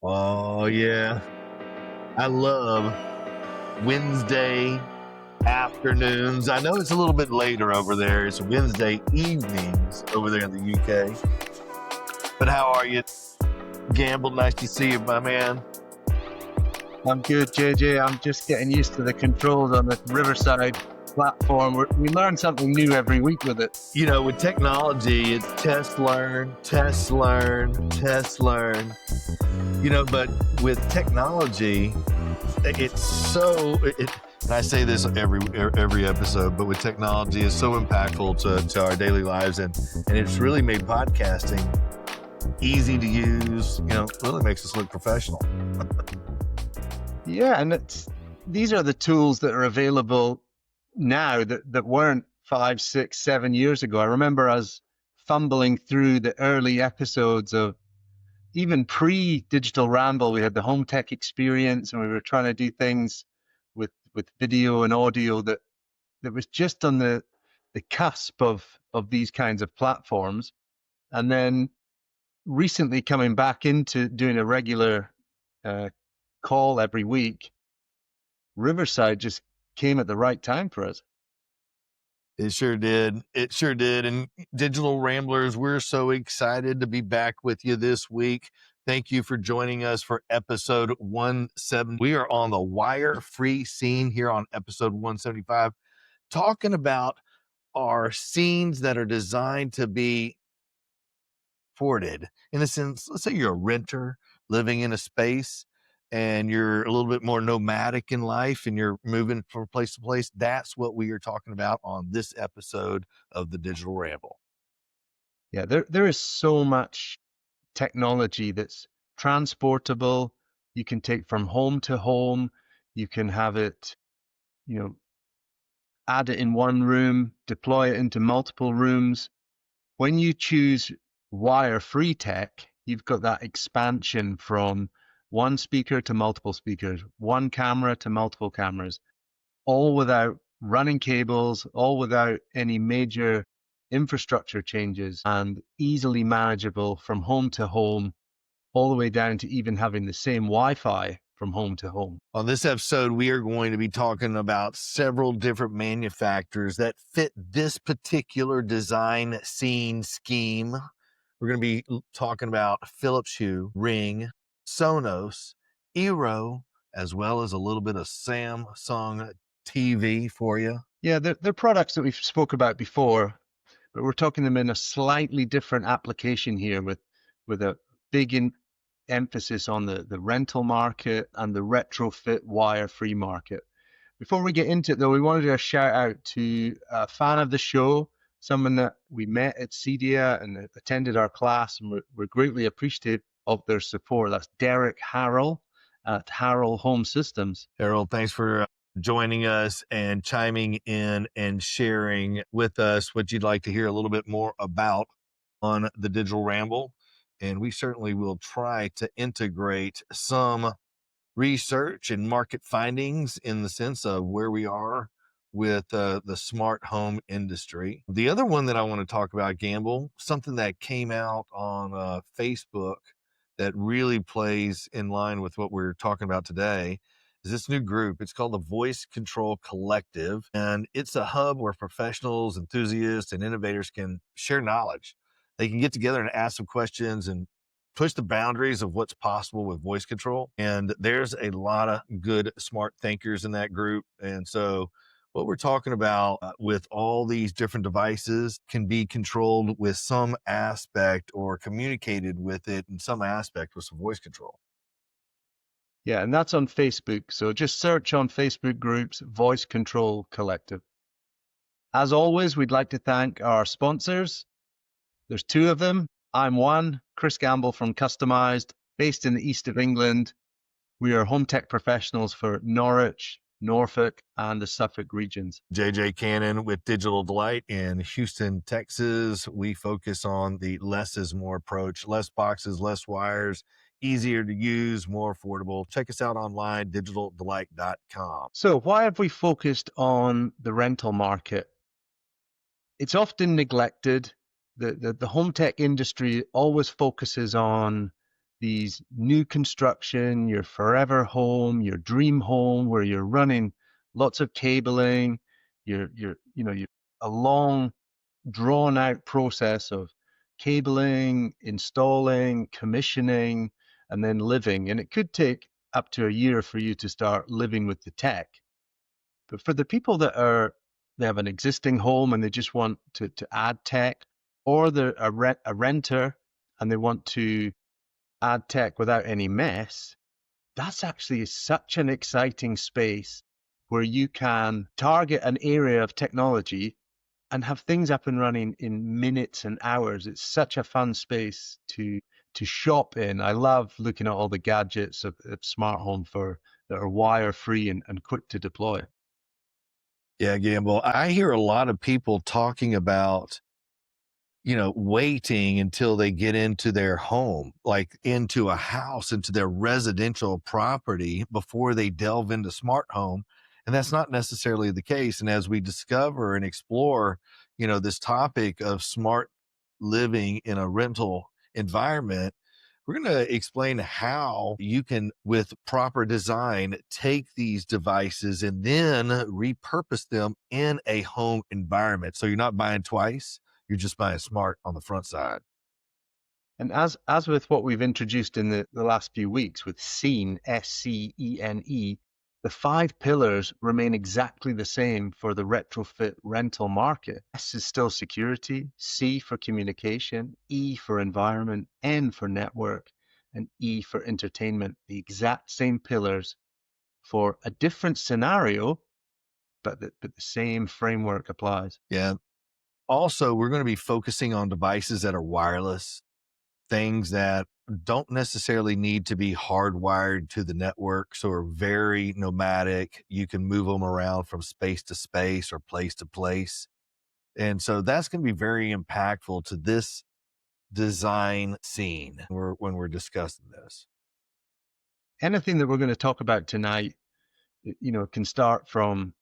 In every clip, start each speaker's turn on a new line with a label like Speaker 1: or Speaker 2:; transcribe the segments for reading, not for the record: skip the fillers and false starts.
Speaker 1: Oh, yeah. I love Wednesday afternoons. I know it's a little bit later over there. It's Wednesday evenings over there in the UK. But how are you, Gamble? Nice to see you, my man.
Speaker 2: I'm good, JJ. I'm just getting used to the controls on the Riverside platform. We learn something new every week with it.
Speaker 1: You know, with technology, it's test, learn, test, learn, test, learn. You know, but with technology, it's so, and I say this every episode, but with technology, it's so impactful to our daily lives, and it's really made podcasting easy to use. You know, really makes us look professional.
Speaker 2: Yeah, and these are the tools that are available now that weren't 5, 6, 7 years ago. I remember us fumbling through the early episodes of even pre-Digital Ramble. We had the home tech experience, and we were trying to do things with video and audio that was just on the cusp of these kinds of platforms. And then recently coming back into doing a regular call every week, Riverside just came at the right time for us.
Speaker 1: It sure did. It sure did. And Digital Ramblers, we're so excited to be back with you this week. Thank you for joining us for episode 170. We are on the wire-free scene here on episode 175, talking about our scenes that are designed to be afforded. In a sense, let's say you're a renter living in a space and you're a little bit more nomadic in life and you're moving from place to place. That's what we are talking about on this episode of the Digital Ramble.
Speaker 2: Yeah, there is so much technology that's transportable. You can take from home to home. You can have it, add it in one room, deploy it into multiple rooms. When you choose wire-free tech, you've got that expansion from one speaker to multiple speakers, one camera to multiple cameras, all without running cables, all without any major infrastructure changes, and easily manageable from home to home, all the way down to even having the same Wi-Fi from home to home.
Speaker 1: On this episode, we are going to be talking about several different manufacturers that fit this particular design scene scheme. We're going to be talking about Philips Hue, Ring, Sonos, Eero, as well as a little bit of Samsung TV for you.
Speaker 2: Yeah, they're products that we've spoke about before, but we're talking them in a slightly different application here with a big emphasis on the rental market and the retrofit wire-free market. Before we get into it, though, we wanted to do a shout out to a fan of the show, someone that we met at CEDIA and attended our class, and we're greatly appreciative of their support. That's Derek Harrell at Harrell Home Systems.
Speaker 1: Harold, thanks for joining us and chiming in and sharing with us what you'd like to hear a little bit more about on the Digital Ramble. And we certainly will try to integrate some research and market findings in the sense of where we are with the smart home industry. The other one that I want to talk about, Gamble, something that came out on Facebook that really plays in line with what we're talking about today, is this new group. It's called the Voice Control Collective, and it's a hub where professionals, enthusiasts, and innovators can share knowledge. They can get together and ask some questions and push the boundaries of what's possible with voice control. And there's a lot of good, smart thinkers in that group. And so what we're talking about with all these different devices can be controlled with some aspect or communicated with it in some aspect with some voice control.
Speaker 2: Yeah, and that's on Facebook. So just search on Facebook groups, Voice Control Collective. As always, we'd like to thank our sponsors. There's two of them. I'm one, Chris Gamble from Customized, based in the east of England. We are home tech professionals for Norwich, Norfolk, and the Suffolk regions.
Speaker 1: JJ Cannon with Digital Delight in Houston, Texas. We focus on the less is more approach, less boxes, less wires, easier to use, more affordable. Check us out online, digitaldelight.com.
Speaker 2: So why have we focused on the rental market? It's often neglected. The home tech industry always focuses on these new construction, your forever home, your dream home, where you're running lots of cabling, you're a long drawn out process of cabling, installing, commissioning, and then living. And it could take up to a year for you to start living with the tech. But for the people they have an existing home and they just want to add tech, or they're a renter and they want to add tech without any mess, that's actually such an exciting space where you can target an area of technology and have things up and running in minutes and hours. It's such a fun space to shop in. I love looking at all the gadgets of smart home for that are wire free and quick to deploy.
Speaker 1: Yeah, Gamble. I hear a lot of people talking about, waiting until they get into their home, like into a house, into their residential property before they delve into smart home. And that's not necessarily the case. And as we discover and explore, this topic of smart living in a rental environment, we're going to explain how you can, with proper design, take these devices and then repurpose them in a home environment. So you're not buying twice, you're just buying smart on the front side.
Speaker 2: And as with what we've introduced in the last few weeks with S.C.E.N.E, S-C-E-N-E, the five pillars remain exactly the same for the retrofit rental market. S is still security, C for communication, E for environment, N for network, and E for entertainment. The exact same pillars for a different scenario, but the same framework applies.
Speaker 1: Yeah. Also, we're going to be focusing on devices that are wireless, things that don't necessarily need to be hardwired to the network. So are very nomadic. You can move them around from space to space or place to place. And so that's going to be very impactful to this design scene when we're discussing this.
Speaker 2: Anything that we're going to talk about tonight, can start from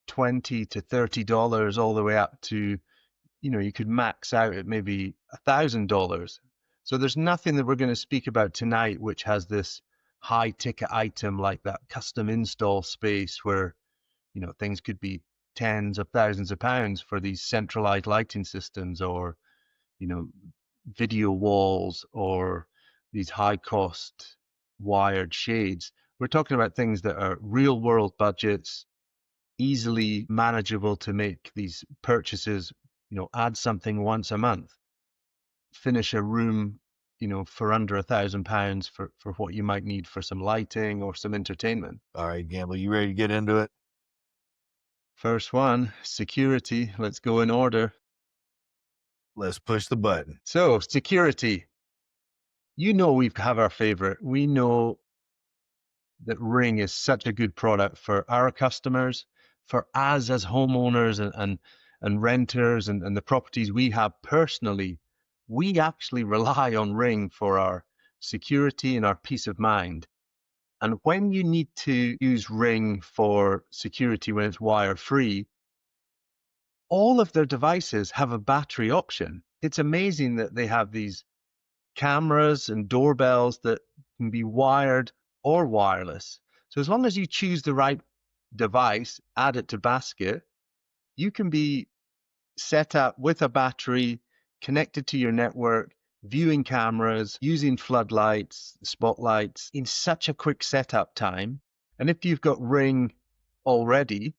Speaker 2: 20 to $30 all the way up to, you could max out at maybe $1,000. So there's nothing that we're going to speak about tonight which has this high ticket item like that custom install space where, things could be tens of thousands of pounds for these centralized lighting systems, or, you know, video walls, or these high cost wired shades. We're talking about things that are real world budgets, easily manageable to make these purchases, add something once a month, finish a room, for under £1,000 for what you might need for some lighting or some entertainment.
Speaker 1: All right, Gamble, you ready to get into it?
Speaker 2: First one, security. Let's go in order.
Speaker 1: Let's push the button.
Speaker 2: So, security. We have our favorite. We know that Ring is such a good product for our customers, for us as homeowners and renters, and the properties we have personally. We actually rely on Ring for our security and our peace of mind. And when you need to use Ring for security when it's wire free, all of their devices have a battery option. It's amazing that they have these cameras and doorbells that can be wired or wireless. So as long as you choose the right device, add it to basket, you can be set up with a battery connected to your network, viewing cameras, using floodlights, spotlights in such a quick setup time. And if you've got Ring already,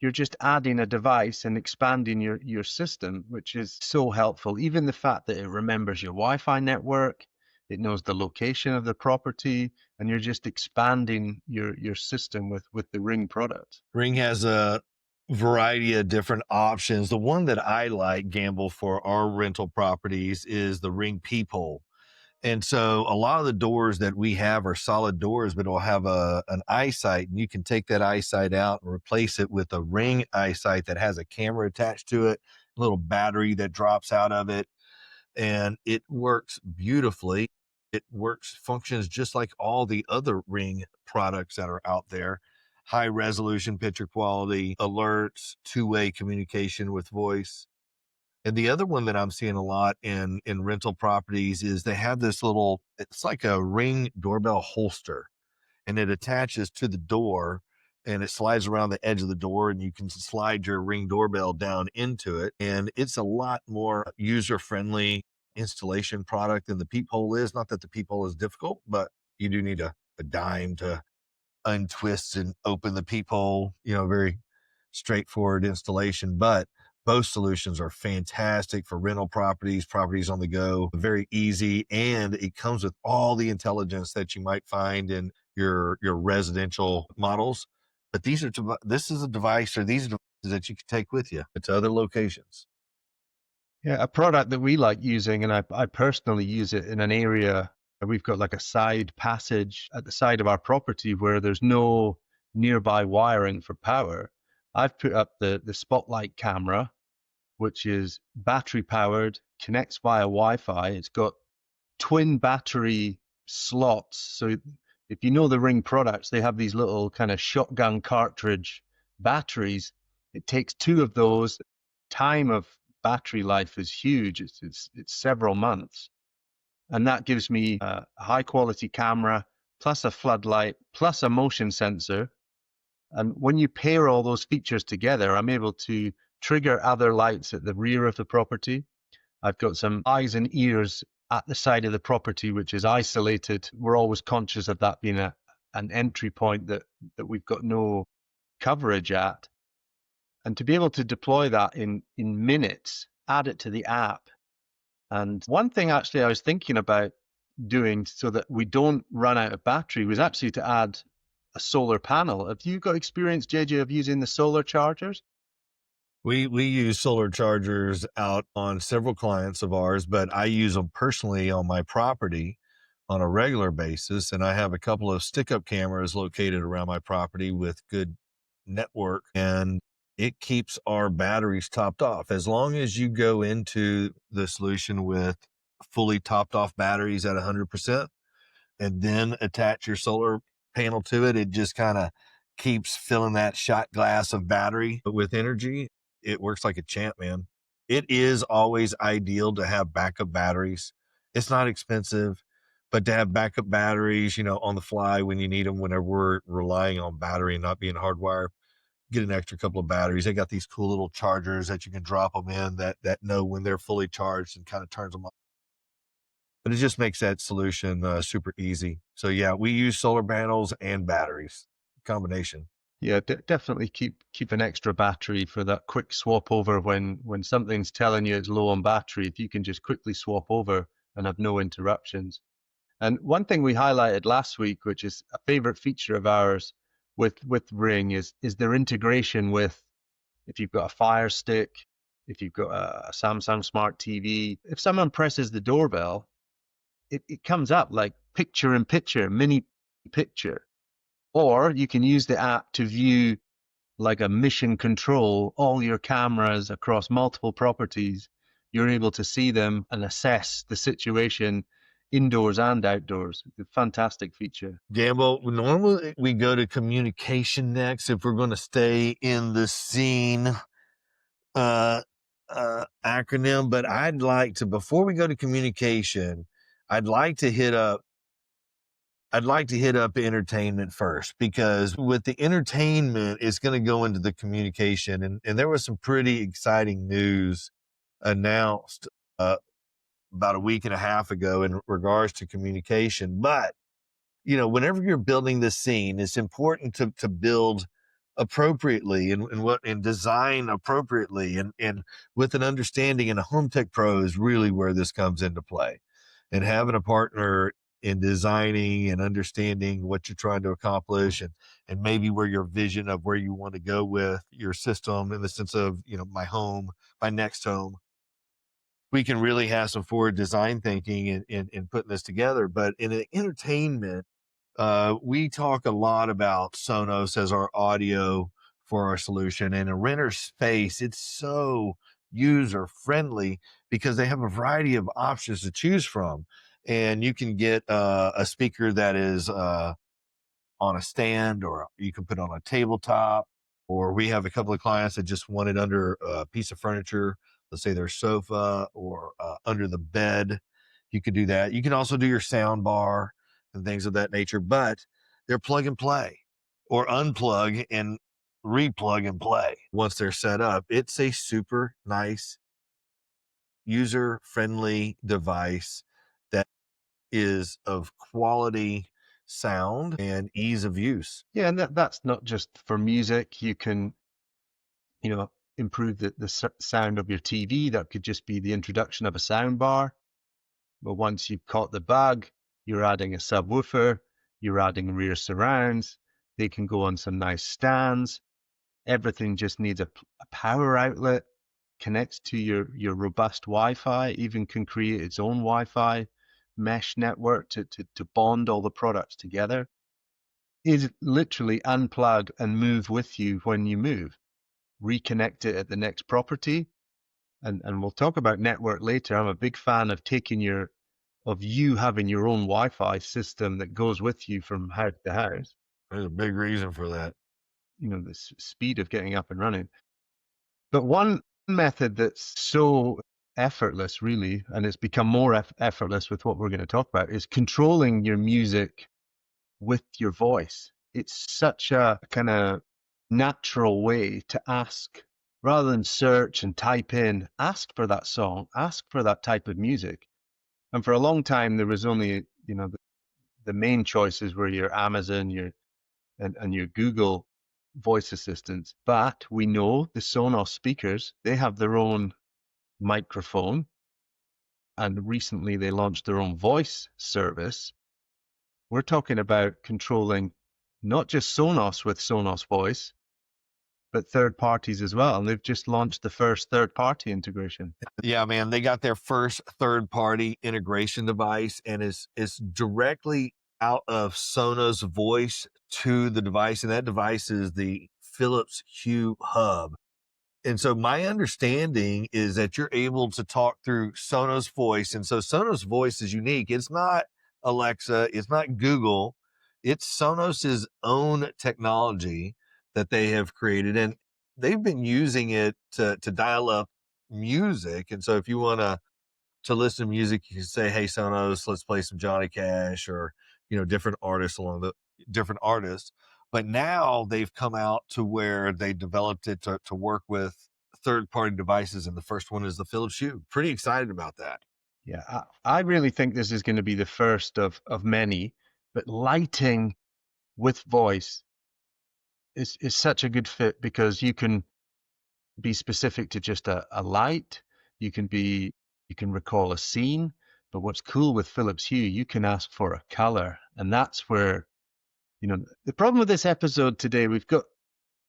Speaker 2: you're just adding a device and expanding your system, which is so helpful. Even the fact that it remembers your Wi-Fi network, it knows the location of the property, and you're just expanding your system with the Ring product.
Speaker 1: Ring has a variety of different options. The one that I like, Gamble, for our rental properties is the Ring peephole. And so a lot of the doors that we have are solid doors, but it'll have an eyesight, and you can take that eyesight out and replace it with a Ring eyesight that has a camera attached to it, a little battery that drops out of it, and it works beautifully. It functions just like all the other Ring products that are out there. High resolution picture quality, alerts, two-way communication with voice. And the other one that I'm seeing a lot in rental properties is they have this little, it's like a Ring doorbell holster, and it attaches to the door, and it slides around the edge of the door, and you can slide your Ring doorbell down into it. And it's a lot more user friendly installation product than the peephole is. Not that the peephole is difficult, but you do need a dime to untwist and open the peephole, very straightforward installation. But both solutions are fantastic for rental properties, properties on the go, very easy. And it comes with all the intelligence that you might find in your residential models. But this is a device, or these are devices that you can take with you to other locations.
Speaker 2: Yeah, a product that we like using, and I personally use it in an area where we've got like a side passage at the side of our property where there's no nearby wiring for power. I've put up the spotlight camera, which is battery powered, connects via Wi-Fi. It's got twin battery slots. So if you know the Ring products, they have these little kind of shotgun cartridge batteries. It takes two of those. Time of battery life is huge. It's several months, and that gives me a high quality camera plus a floodlight plus a motion sensor. And when you pair all those features together, I'm able to trigger other lights at the rear of the property. I've got some eyes and ears at the side of the property, which is isolated. We're always conscious of that being an entry point that we've got no coverage at. And to be able to deploy that in minutes, add it to the app. And one thing actually I was thinking about doing so that we don't run out of battery was actually to add a solar panel. Have you got experience, JJ, of using the solar chargers?
Speaker 1: We use solar chargers out on several clients of ours, but I use them personally on my property on a regular basis. And I have a couple of stick-up cameras located around my property with good network, and it keeps our batteries topped off. As long as you go into the solution with fully topped off batteries at 100%, and then attach your solar panel to it, it just kind of keeps filling that shot glass of battery with energy. It works like a champ, man. It is always ideal to have backup batteries. It's not expensive, but to have backup batteries, on the fly when you need them, whenever we're relying on battery and not being hardwired, get an extra couple of batteries. They got these cool little chargers that you can drop them in that know when they're fully charged and kind of turns them on. But it just makes that solution super easy. So yeah, we use solar panels and batteries combination.
Speaker 2: Yeah, definitely keep an extra battery for that quick swap over when something's telling you it's low on battery. If you can just quickly swap over and have no interruptions. And one thing we highlighted last week, which is a favorite feature of ours with Ring, is their integration with, if you've got a Fire Stick, if you've got a Samsung Smart TV, if someone presses the doorbell, it comes up like picture in picture, mini picture. Or you can use the app to view like a mission control all your cameras across multiple properties. You're able to see them and assess the situation indoors and outdoors. It's a fantastic feature.
Speaker 1: Gamble, normally we go to communication next if we're going to stay in the scene uh, acronym. But I'd like to, before we go to communication, I'd like to hit up I'd like to hit up entertainment first, because with the entertainment, it's going to go into the communication. And there was some pretty exciting news announced uh, about a week and a half ago in regards to communication. But, whenever you're building this scene, it's important to build appropriately and design appropriately and with an understanding. And a home tech pro is really where this comes into play, and having a partner in designing and understanding what you're trying to accomplish, and maybe where your vision of where you want to go with your system, in the sense of, my home, my next home. We can really have some forward design thinking in putting this together. But in the entertainment, we talk a lot about Sonos as our audio for our solution. And a renter space, it's so user friendly because they have a variety of options to choose from. And you can get a speaker that is on a stand, or you can put on a tabletop, or we have a couple of clients that just want it under a piece of furniture, let's say their sofa or under the bed. You could do that. You can also do your sound bar and things of that nature, but they're plug and play or unplug and replug and play once they're set up. It's a super nice, user friendly device that is of quality sound and ease of use.
Speaker 2: Yeah, and that's not just for music. You can, improve the sound of your TV. That could just be the introduction of a sound bar. But once you've caught the bug, you're adding a subwoofer, you're adding rear surrounds. They can go on some nice stands. Everything just needs a power outlet, connects to your robust Wi-Fi, even can create its own Wi-Fi mesh network to bond all the products together. Is literally unplug and move with you when you move. Reconnect it at the next property. And we'll talk about network later. I'm a big fan of you having your own Wi-Fi system that goes with you from house to house.
Speaker 1: There's a big reason for that.
Speaker 2: The speed of getting up and running. But one method that's so effortless, really, and it's become more effortless with what we're going to talk about, is controlling your music with your voice. It's such a kind of natural way to ask, rather than search and type in, ask for that song, ask for that type of music. And for a long time, there was only, the main choices were your Amazon, and your Google voice assistants. But we know the Sonos speakers, they have their own microphone. And recently they launched their own voice service. We're talking about controlling not just Sonos with Sonos Voice, but third parties as well. And they've just launched the first third party integration.
Speaker 1: Yeah, man, they got their first third party integration device and it's directly out of Sonos Voice to the device. And that device is the Philips Hue hub. And so my understanding is that you're able to talk through Sonos Voice. And so Sonos Voice is unique. It's not Alexa, it's not Google, it's Sonos's own technology that they have created. And they've been using it to dial up music. And so if you want to listen to music, you can say, "Hey Sonos, let's play some Johnny Cash," or different artists along the different artists. But now they've come out to where they developed it to work with third party devices, and the first one is the Philips Hue. Pretty excited about that.
Speaker 2: Yeah, I really think this is going to be the first of many. But lighting with voice is such a good fit because you can be specific to just a light. You can recall a scene. But what's cool with Philips Hue, you can ask for a color. And that's where, the problem with this episode today, we've got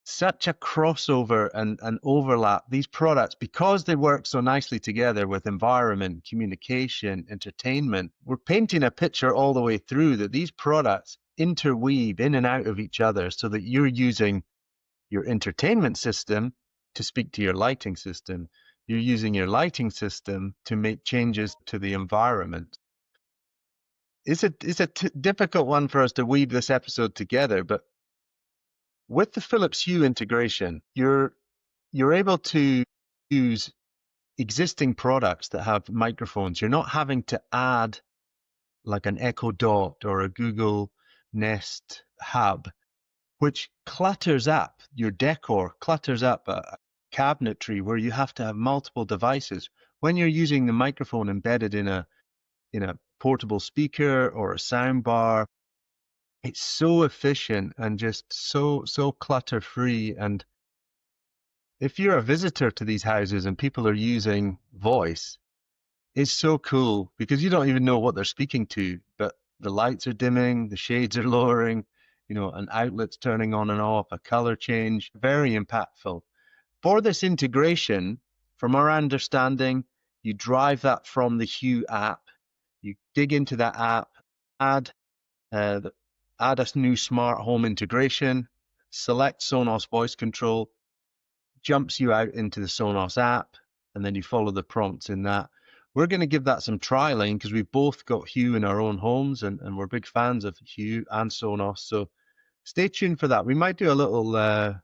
Speaker 2: such a crossover and overlap. These products, because they work so nicely together with environment, communication, entertainment, we're painting a picture all the way through that these products interweave in and out of each other so that you're using your entertainment system to speak to your lighting system. You're using your lighting system to make changes to the environment. It's a difficult one for us to weave this episode together, but with the Philips Hue integration, you're able to use existing products that have microphones. You're not having to add like an Echo Dot or a Google Nest Hub, which clutters up your decor, clutters up a cabinetry where you have to have multiple devices. When you're using the microphone embedded in a portable speaker or a sound bar, it's so efficient and just so clutter free. And if you're a visitor to these houses and people are using voice, it's so cool because you don't even know what they're speaking to, but the lights are dimming, the shades are lowering, an outlet's turning on and off, a color change, very impactful. For this integration, from our understanding, you drive that from the Hue app, you dig into that app, add a new smart home integration, select Sonos Voice Control, jumps you out into the Sonos app, and then you follow the prompts in that. We're going to give that some trialing because we've both got Hue in our own homes and we're big fans of Hue and Sonos. So stay tuned for that. We might do a little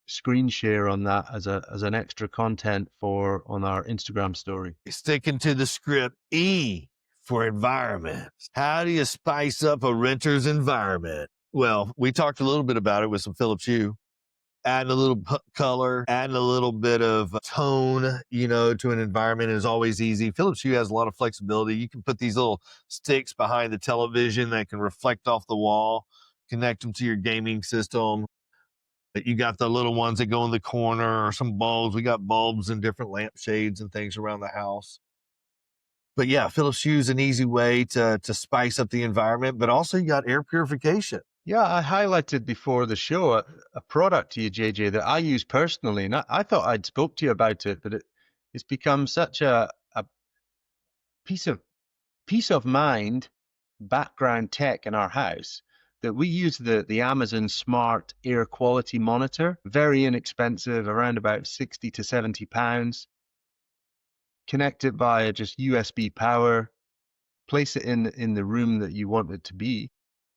Speaker 2: screen share on that as an extra content for on our Instagram story.
Speaker 1: Sticking to the script, E for environment. How do you spice up a renter's environment? Well, we talked a little bit about it with some Philips Hue. Adding a little color, adding a little bit of tone, to an environment is always easy. Philips Hue has a lot of flexibility. You can put these little sticks behind the television that can reflect off the wall, connect them to your gaming system. You got the little ones that go in the corner, or some bulbs. We got bulbs and different lampshades and things around the house. But yeah, Philips Hue is an easy way to spice up the environment, but also you got air purification.
Speaker 2: Yeah, I highlighted before the show a product to you, JJ, that I use personally, and I thought I'd spoke to you about it, but it's become such a piece of mind background tech in our house that we use the Amazon Smart Air Quality Monitor. Very inexpensive, around about 60 to 70 pounds. Connect it via just USB power, place it in the room that you want it to be,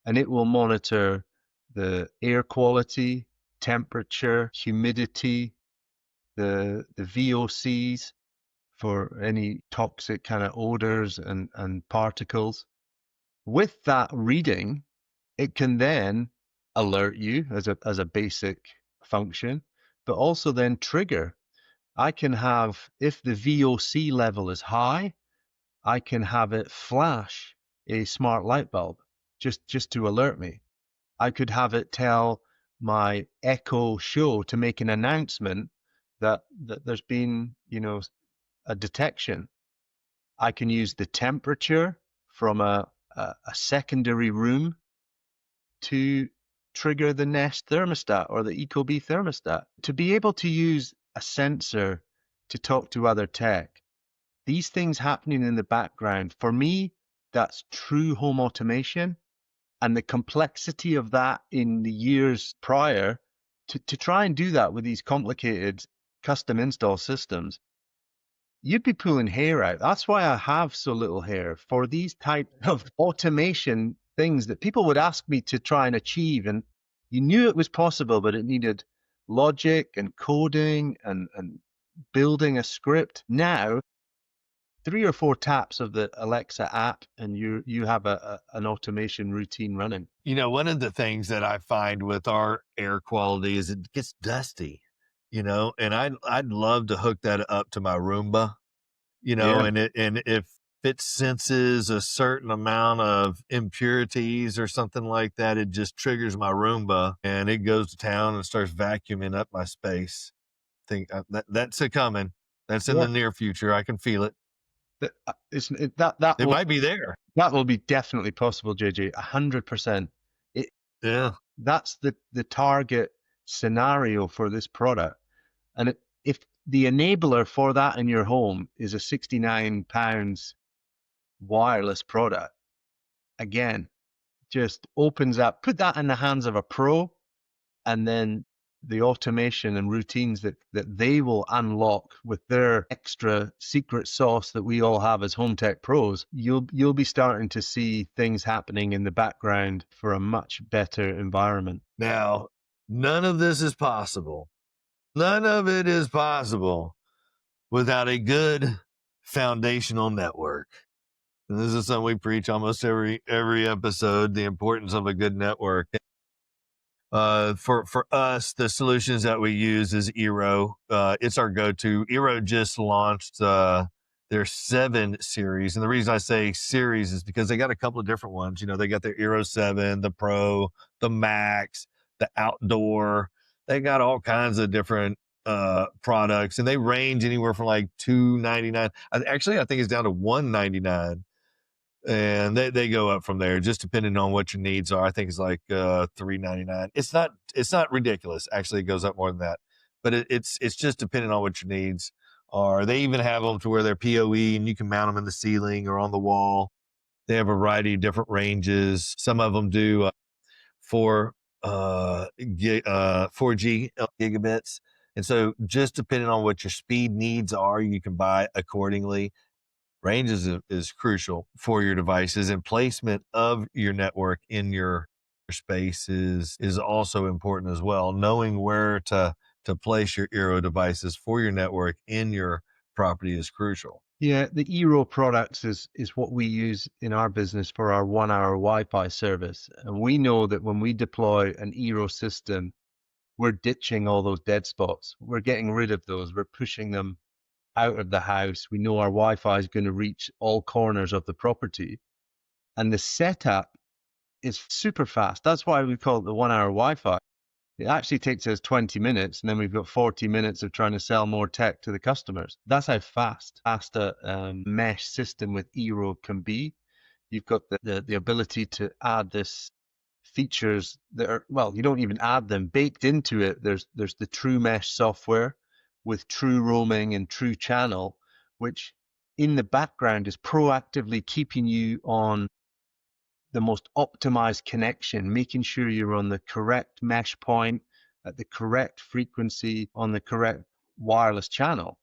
Speaker 2: and it will monitor the air quality, temperature, humidity, the VOCs for any toxic kind of odors and particles. With that reading, it can then alert you as a basic function, but also then trigger. I can have, if the VOC level is high, I can have it flash a smart light bulb just to alert me. I could have it tell my Echo Show to make an announcement that there's been, a detection. I can use the temperature from a secondary room to trigger the Nest thermostat or the Ecobee thermostat. To be able to use a sensor to talk to other tech, these things happening in the background, for me, that's true home automation. And the complexity of that in the years prior, to try and do that with these complicated custom install systems, you'd be pulling hair out. That's why I have so little hair for these type of automation things that people would ask me to try and achieve. And you knew it was possible, but it needed logic and coding and building a script. Now, 3 or 4 taps of the Alexa app and you have an automation routine running.
Speaker 1: One of the things that I find with our air quality is it gets dusty, and I'd love to hook that up to my Roomba,
Speaker 2: Yeah.
Speaker 1: and if it senses a certain amount of impurities or something like that, it just triggers my Roomba and it goes to town and starts vacuuming up my space. That's a coming. That's in
Speaker 2: Yeah.
Speaker 1: the near future. I can feel it.
Speaker 2: That
Speaker 1: It might be there.
Speaker 2: that will be definitely possible, JJ. 100%.
Speaker 1: Yeah.
Speaker 2: That's the target scenario for this product. And if the enabler for that in your home is a £69 wireless product, again, just opens up, put that in the hands of a pro, and then the automation and routines that they will unlock with their extra secret sauce that we all have as home tech pros, you'll be starting to see things happening in the background for a much better environment.
Speaker 1: Now, none of this is possible. None of it is possible without a good foundational network. And this is something we preach almost every episode, the importance of a good network. For us, the solutions that we use is Eero. It's our go-to. Eero just launched their 7 series. And the reason I say series is because they got a couple of different ones. They got their Eero 7, the Pro, the Max, the Outdoor. They got all kinds of different products, and they range anywhere from like $299. Actually, I think it's down to $199. And they go up from there, just depending on what your needs are. I think it's like $399. It's not ridiculous. Actually, it goes up more than that, but it's just depending on what your needs are. They even have them to where they're PoE and you can mount them in the ceiling or on the wall. They have a variety of different ranges. Some of them do 4G gigabits, and so just depending on what your speed needs are, you can buy accordingly. Range is crucial for your devices, and placement of your network in your space is also important as well. Knowing where to to place your Eero devices for your network in your property is crucial.
Speaker 2: Yeah, the Eero products is what we use in our business for our 1 hour Wi-Fi service. And we know that when we deploy an Eero system, we're ditching all those dead spots. We're getting rid of those. We're pushing them out of the house. We know our Wi-Fi is going to reach all corners of the property. And the setup is super fast. That's why we call it the 1 hour Wi-Fi. It actually takes us 20 minutes, and then we've got 40 minutes of trying to sell more tech to the customers. That's how fast a mesh system with Eero can be. You've got the ability to add this features that are, well, you don't even add them. Baked into it, there's the true mesh software with true roaming and true channel, which in the background is proactively keeping you on the most optimized connection, making sure you're on the correct mesh point at the correct frequency on the correct wireless channel.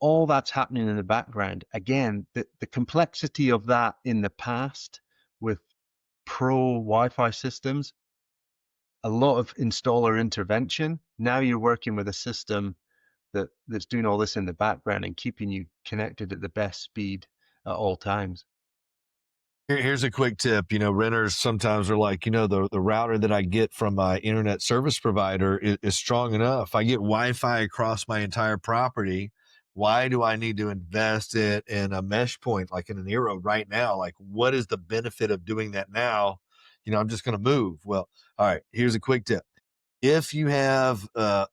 Speaker 2: All that's happening in the background. Again, the complexity of that in the past with pro Wi-Fi systems, a lot of installer intervention. Now you're working with a system that's doing all this in the background and keeping you connected at the best speed at all times.
Speaker 1: Here's a quick tip. Renters sometimes are like, the router that I get from my internet service provider is strong enough. I get Wi-Fi across my entire property. Why do I need to invest it in a mesh point like in an Eero right now? Like, what is the benefit of doing that now? I'm just going to move. Well, all right, here's a quick tip. If you have a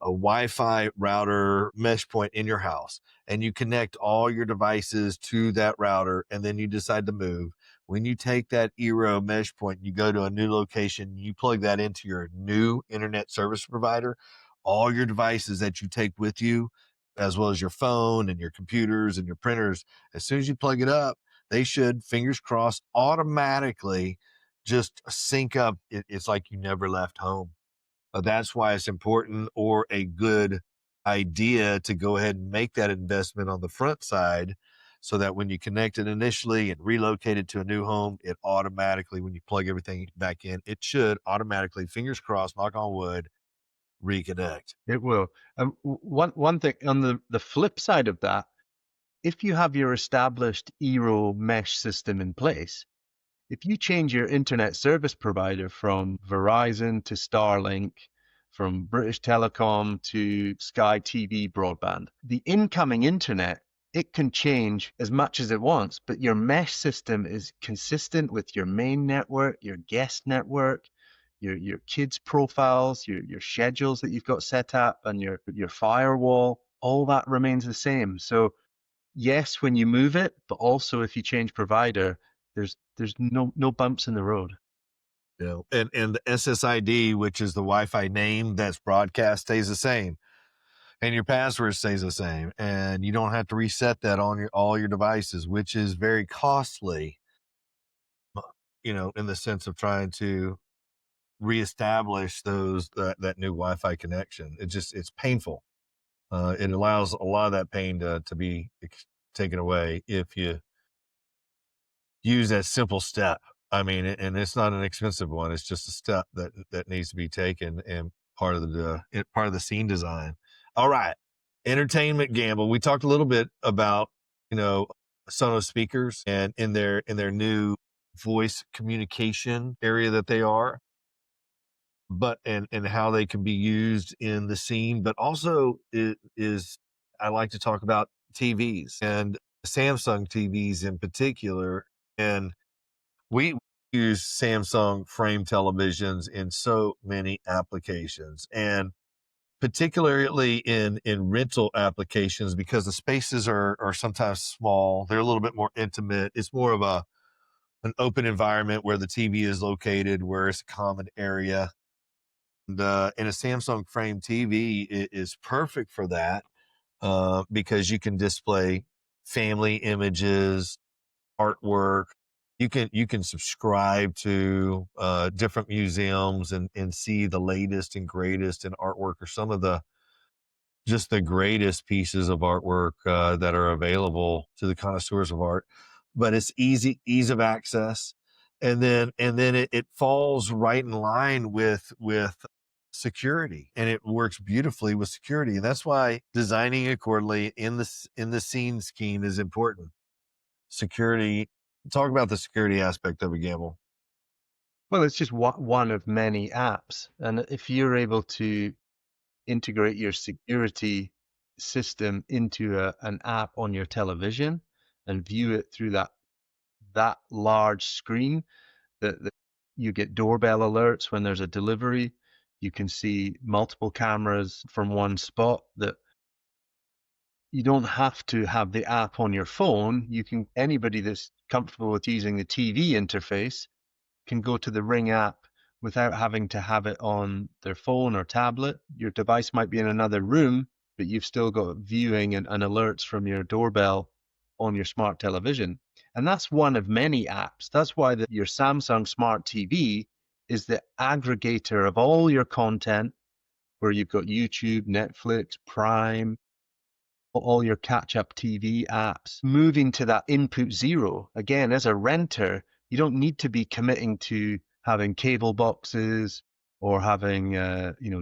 Speaker 1: Wi-Fi router mesh point in your house and you connect all your devices to that router and then you decide to move, when you take that Eero mesh point, you go to a new location, you plug that into your new internet service provider, all your devices that you take with you, as well as your phone and your computers and your printers, as soon as you plug it up, they should, fingers crossed, automatically just sync up. It's like you never left home. That's why it's important or a good idea to go ahead and make that investment on the front side so that when you connect it initially and relocate it to a new home, it automatically, when you plug everything back in, it should automatically, fingers crossed, knock on wood, reconnect.
Speaker 2: It will. One thing on the flip side of that, if you have your established Eero mesh system in place, if you change your internet service provider from Verizon to Starlink, from British Telecom to Sky TV broadband, the incoming internet, it can change as much as it wants, but your mesh system is consistent with your main network, your guest network, your kids' profiles, your schedules that you've got set up, and your firewall. All that remains the same. So yes, when you move it, but also if you change provider, there's no bumps in the road.
Speaker 1: And the SSID, which is the Wi-Fi name that's broadcast, stays the same. And your password stays the same. And you don't have to reset that on all your devices, which is very costly, in the sense of trying to reestablish that new Wi-Fi connection. It's painful. It allows a lot of that pain to be taken away if you use that simple step. I mean, and it's not an expensive one. It's just a step that needs to be taken and part of part of the scene design. All right, entertainment gamble. We talked a little bit about Sonos speakers and in their new voice communication area that they are, but and how they can be used in the scene. But also it is I like to talk about TVs and Samsung TVs in particular. And we use Samsung frame televisions in so many applications, and particularly in rental applications, because the spaces are sometimes small. They're a little bit more intimate. It's more of an open environment where the TV is located, where it's a common area. And a Samsung frame TV is perfect for that, because you can display family images, artwork. You can subscribe to different museums and see the latest and greatest in artwork, or some of the greatest pieces of artwork that are available to the connoisseurs of art. But it's ease of access, and then it falls right in line with security, and it works beautifully with security. And that's why designing accordingly in the scene scheme is important. Security. Talk about the security aspect of a gamble.
Speaker 2: Well, it's just one of many apps. And if you're able to integrate your security system into an app on your television and view it through that large screen, that you get doorbell alerts when there's a delivery. You can see multiple cameras from one spot. That you don't have to have the app on your phone. Anybody that's comfortable with using the TV interface can go to the Ring app without having to have it on their phone or tablet. Your device might be in another room, but you've still got viewing and alerts from your doorbell on your smart television. And that's one of many apps. That's why your Samsung Smart TV is the aggregator of all your content, where you've got YouTube, Netflix, Prime, all your catch-up TV apps, moving to that input zero. Again, as a renter, you don't need to be committing to having cable boxes or having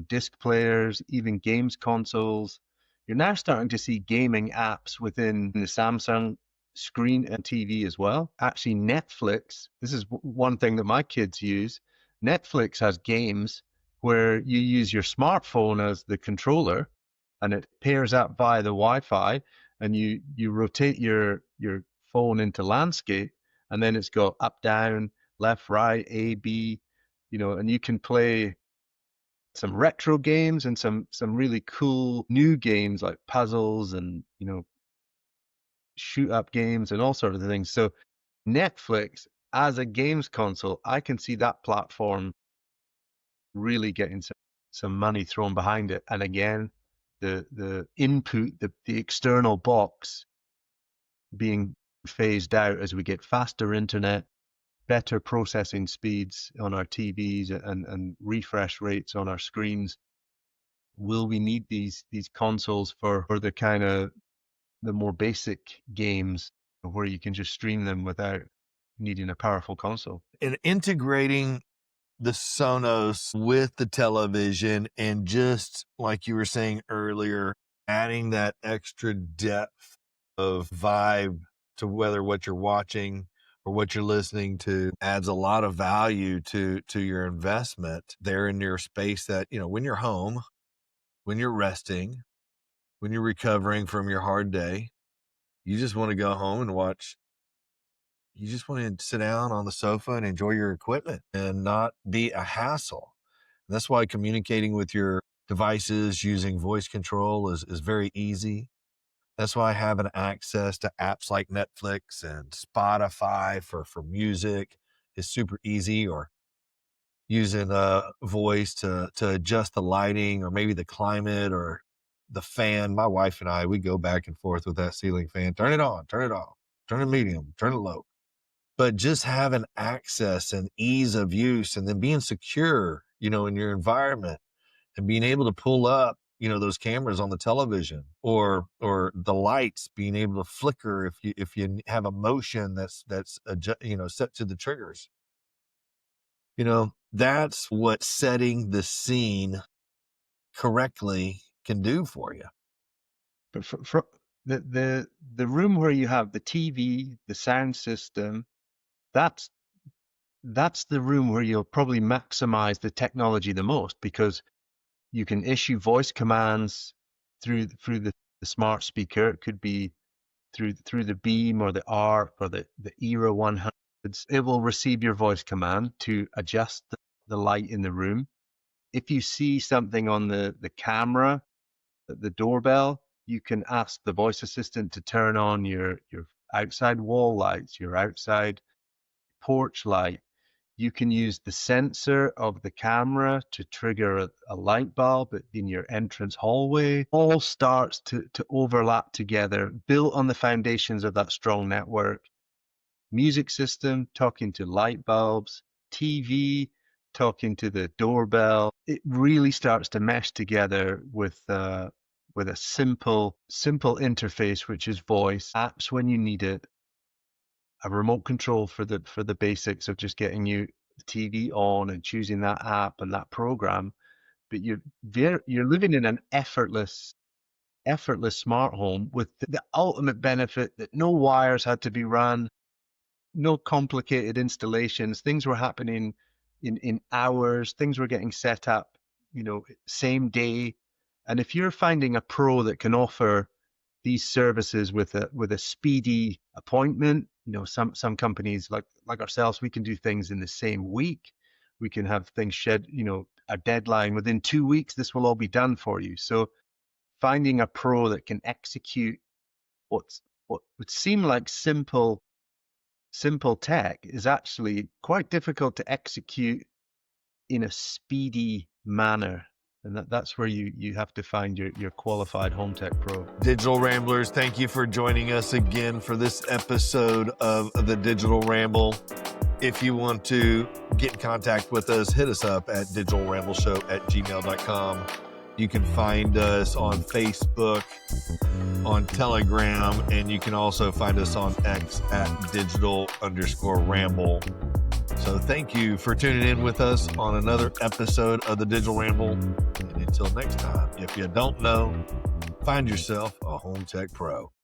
Speaker 2: disc players, even games consoles. You're now starting to see gaming apps within the Samsung screen and TV as well. Actually, Netflix, this is one thing that my kids use. Netflix has games where you use your smartphone as the controller, and it pairs up via the Wi-Fi, and you rotate your phone into landscape, and then it's got up, down, left, right, A, B, and you can play some retro games and some really cool new games like puzzles and shoot up games and all sorts of things. So Netflix as a games console, I can see that platform really getting some money thrown behind it. And again, the input, the external box being phased out as we get faster internet, better processing speeds on our TVs and refresh rates on our screens. Will we need these consoles for the kind of the more basic games where you can just stream them without needing a powerful console?
Speaker 1: And integrating the Sonos with the television, and just like you were saying earlier, adding that extra depth of vibe to whether what you're watching or what you're listening to adds a lot of value to your investment there in your space. That, when you're home, when you're resting, when you're recovering from your hard day, you just want to go home and watch. You just want to sit down on the sofa and enjoy your equipment and not be a hassle. And that's why communicating with your devices using voice control is very easy. That's why having access to apps like Netflix and Spotify for music is super easy, or using a voice to adjust the lighting or maybe the climate or the fan. My wife and I, we go back and forth with that ceiling fan. Turn it on, turn it off, turn it medium, turn it low. But just having access and ease of use, and then being secure, in your environment, and being able to pull up, those cameras on the television, or the lights being able to flicker if you have a motion that's set to the triggers. That's what setting the scene correctly can do for you.
Speaker 2: But for the room where you have the TV, the sound system, that's that's the room where you'll probably maximize the technology the most, because you can issue voice commands through the smart speaker. It could be through the Beam or the Arc or the Eero 100s. It will receive your voice command to adjust the light in the room. If you see something on the camera, the doorbell, you can ask the voice assistant to turn on your outside wall lights, your outside porch light. You can use the sensor of the camera to trigger a light bulb in your entrance hallway. All starts to overlap together, built on the foundations of that strong network. Music system talking to light bulbs, TV talking to the doorbell. It really starts to mesh together with a simple interface, which is voice, apps when you need it, a remote control for the basics of just getting you the TV on and choosing that app and that program. but you're living in an effortless smart home with the ultimate benefit that no wires had to be run, no complicated installations. Things were happening in hours. Things were getting set up, same day. And if you're finding a pro that can offer these services with a speedy appointment, some companies like ourselves, we can do things in the same week. We can have things a deadline within 2 weeks. This will all be done for you. So finding a pro that can execute what would seem like simple tech is actually quite difficult to execute in a speedy manner. And that's where you have to find your qualified home tech pro.
Speaker 1: Digital Ramblers, thank you for joining us again for this episode of the Digital Ramble. If you want to get in contact with us, hit us up at digitalrambleshow@gmail.com. You can find us on Facebook, on Telegram, and you can also find us on X at digital_ramble. So thank you for tuning in with us on another episode of the Digital Ramble. And until next time, if you don't know, find yourself a home tech pro.